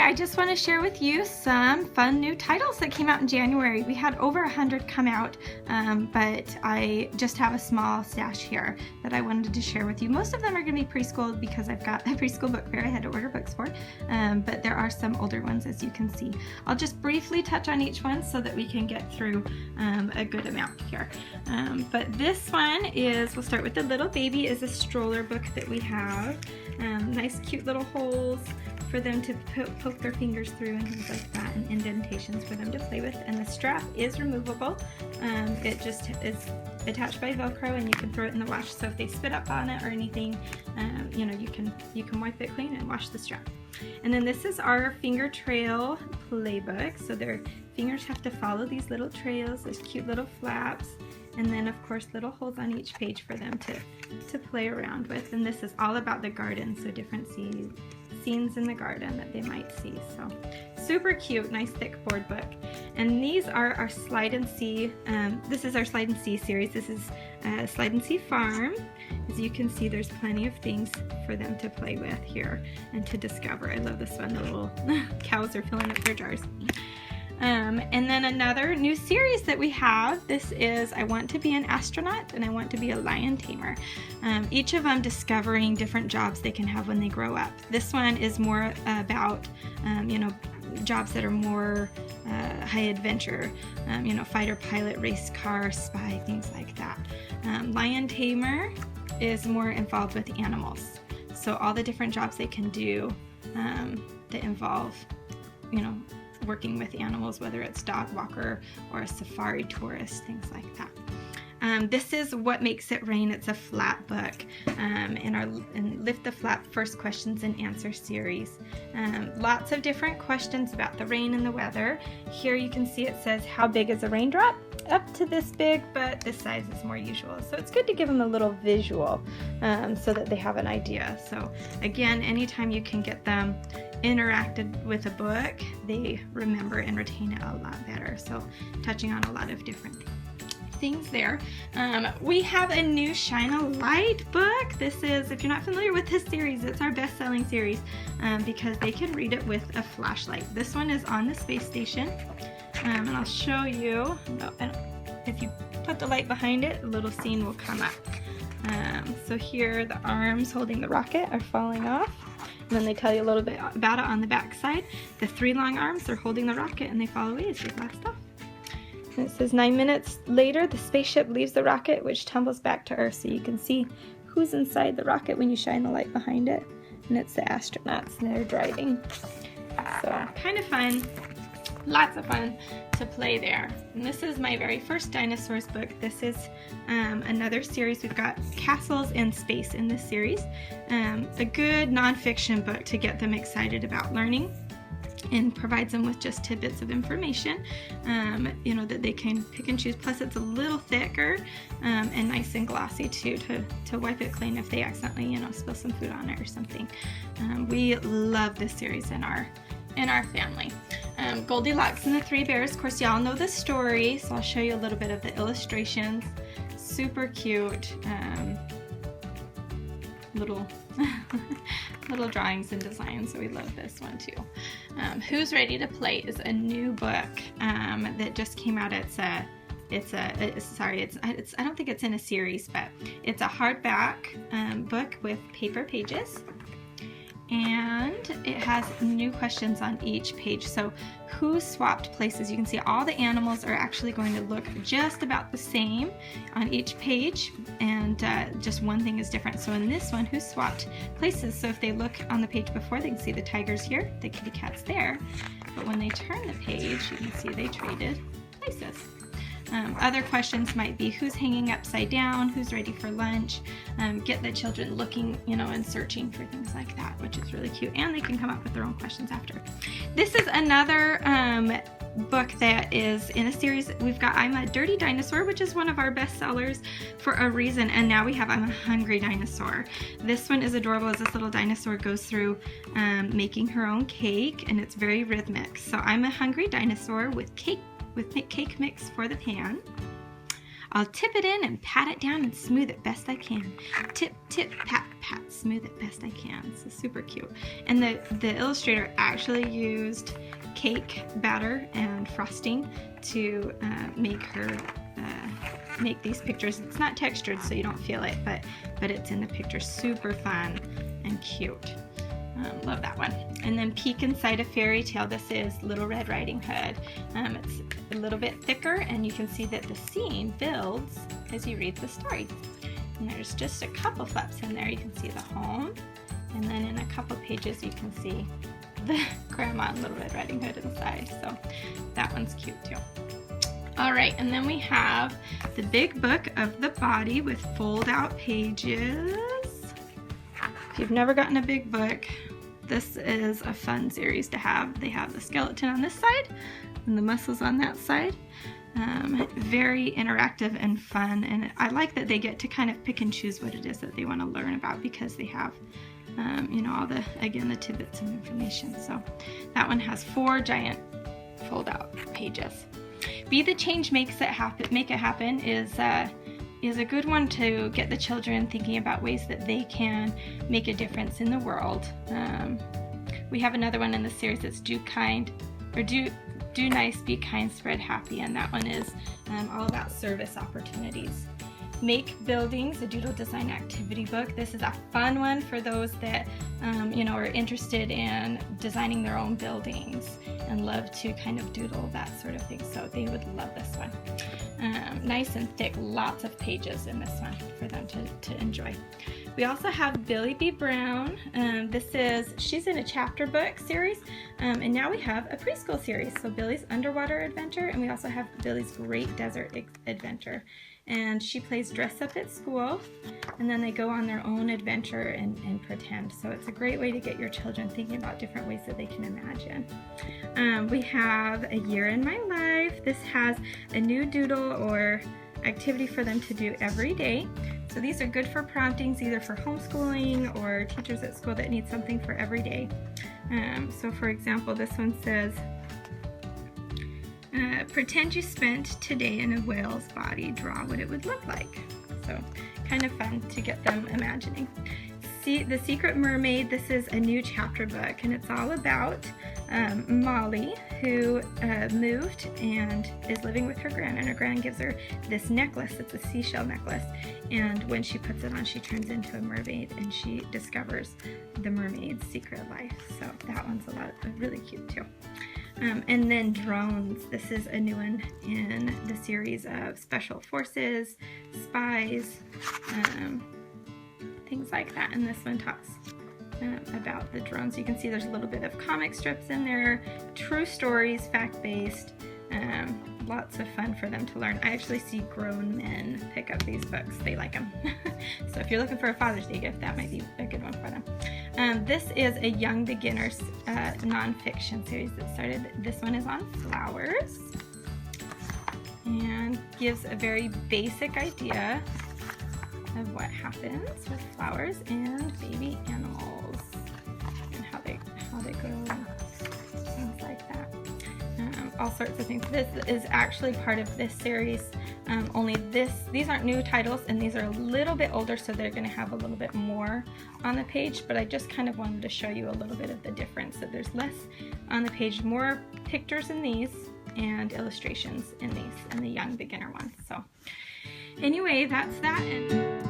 I just want to share with you some fun new titles that came out in January. We had over 100 come out, but I just have a small stash here that I wanted to share with you. Most of them are going to be preschool because I've got a preschool book fair I had to order books for, but there are some older ones, as you can see. I'll just briefly touch on each one so that we can get through a good amount here. But this one is, we'll start with The Little Baby, is a stroller book that we have. Nice cute little holes for them to poke their fingers through and things like that, and indentations for them to play with. And the strap is removable. It just is attached by Velcro, and you can throw it in the wash. So if they spit up on it or anything, you know, you can wipe it clean and wash the strap. And then this is our finger trail playbook. So their fingers have to follow these little trails. There's cute little flaps, and then of course little holes on each page for them to play around with. And this is all about the garden, so different scenes in the garden that they might see. So super cute, nice thick board book. And these are our Slide and See. This is our Slide and See series. This is Slide and See Farm. As you can see, there's plenty of things for them to play with here and to discover. I love this one. The little cows are filling up their jars. And then another new series that we have, this is I Want to Be an Astronaut and I Want to Be a Lion Tamer. Each of them discovering different jobs they can have when they grow up. This one is more about, you know, jobs that are more high adventure, you know, fighter pilot, race car, spy, things like that. Lion Tamer is more involved with animals. So all the different jobs they can do that involve, you know, working with animals, whether it's dog walker or a safari tourist, things like that. This is What Makes It Rain. It's a flat book in our Lift the Flap First Questions and Answer series. Lots of different questions about the rain and the weather. Here you can see it says, how big is a raindrop? Up to this big, but this size is more usual. So it's good to give them a little visual so that they have an idea. So again, anytime you can get them interacted with a book, they remember and retain it a lot better. So touching on a lot of different things there. We have a new Shine a Light book. This is, if you're not familiar with this series, it's our best-selling series because they can read it with a flashlight. This one is on the space station, and I'll show you. If you put the light behind it, a little scene will come up. So here the arms holding the rocket are falling off. And then they tell you a little bit about it on the back side. The three long arms are holding the rocket and they fall away as they blast off. And it says 9 minutes later, the spaceship leaves the rocket, which tumbles back to Earth. So you can see who's inside the rocket when you shine the light behind it. And it's the astronauts and they're driving. So kind of fun. Lots of fun to play there. And this is my very first dinosaurs book. This is another series. We've got castles in space in this series. A good nonfiction book to get them excited about learning and provides them with just tidbits of information, you know, that they can pick and choose. Plus it's a little thicker and nice and glossy too, to wipe it clean if they accidentally, you know, spill some food on it or something. We love this series in our family. Goldilocks and the Three Bears. Of course, y'all know the story, so I'll show you a little bit of the illustrations. Super cute little little drawings and designs, so we love this one too. Who's Ready to Play is a new book that just came out. I don't think it's in a series, but it's a hardback book with paper pages. And it has new questions on each page. So who swapped places? You can see all the animals are actually going to look just about the same on each page, and just one thing is different. So in this one, who swapped places? So if they look on the page before, they can see the tigers here, the kitty cat's there. But when they turn the page, you can see they traded places. Other questions might be who's hanging upside down, who's ready for lunch, get the children looking, you know, and searching for things like that, which is really cute. And they can come up with their own questions after. This is another book that is in a series. We've got I'm a Dirty Dinosaur, which is one of our best sellers for a reason. And now we have I'm a Hungry Dinosaur. This one is adorable as this little dinosaur goes through making her own cake, and it's very rhythmic. So I'm a Hungry Dinosaur with cake mix for the pan. I'll tip it in and pat it down and smooth it best I can. Tip, tip, pat, pat, smooth it best I can. So super cute. And the illustrator actually used cake batter and frosting to make these pictures. It's not textured, so you don't feel it, but it's in the picture. Super fun and cute. Love that one. And then Peek Inside a Fairy Tale. This is Little Red Riding Hood. It's a little bit thicker, and you can see that the scene builds as you read the story. And there's just a couple flaps in there. You can see the home, and then in a couple pages you can see the Grandma and Little Red Riding Hood inside. So that one's cute too. All right, and then we have the Big Book of the Body with fold-out pages. If you've never gotten a big book, this is a fun series to have. They have the skeleton on this side and the muscles on that side. Very interactive and fun, and I like that they get to kind of pick and choose what it is that they want to learn about, because they have all the tidbits of information. So that one has 4 giant fold-out pages. Be the Change Make It Happen is a good one to get the children thinking about ways that they can make a difference in the world. We have another one in the series that's Do Nice, Be Kind, Spread Happy, and that one is all about service opportunities. Make Buildings, a doodle design activity book. This is a fun one for those that are interested in designing their own buildings and love to kind of doodle that sort of thing. So they would love this one. Nice and thick, lots of pages in this one for them to enjoy. We also have Billy B. Brown. She's in a chapter book series, and now we have a preschool series. So Billy's Underwater Adventure, and we also have Billy's Great Desert Adventure. And she plays dress up at school, and then they go on their own adventure and pretend. So it's a great way to get your children thinking about different ways that they can imagine. We have A Year in My Life. This has a new doodle or activity for them to do every day. So these are good for promptings, either for homeschooling or teachers at school that need something for every day. So for example, this one says, pretend you spent today in a whale's body, draw what it would look like. So kind of fun to get them imagining. The Secret Mermaid, this is a new chapter book, and it's all about Molly, who moved and is living with her gran, and her gran gives her this necklace. It's a seashell necklace, and when she puts it on, she turns into a mermaid, and she discovers the mermaid's secret life. So that one's really cute too. And then Drones. This is a new one in the series of special forces, spies, things like that. And this one talks about the drones. You can see there's a little bit of comic strips in there, true stories, fact-based, lots of fun for them to learn. I actually see grown men pick up these books. They like them. So if you're looking for a Father's Day gift, that might be a good one for them. This is a Young Beginners nonfiction series that started. This one is on flowers and gives a very basic idea of what happens with flowers and baby animals and how they grow, things like that. All sorts of things. This is actually part of this series, only these aren't new titles, and these are a little bit older, so they're going to have a little bit more on the page, but I just kind of wanted to show you a little bit of the difference, that there's less on the page, more pictures in these and illustrations in these, and the Young Beginner ones. So anyway, that's that. And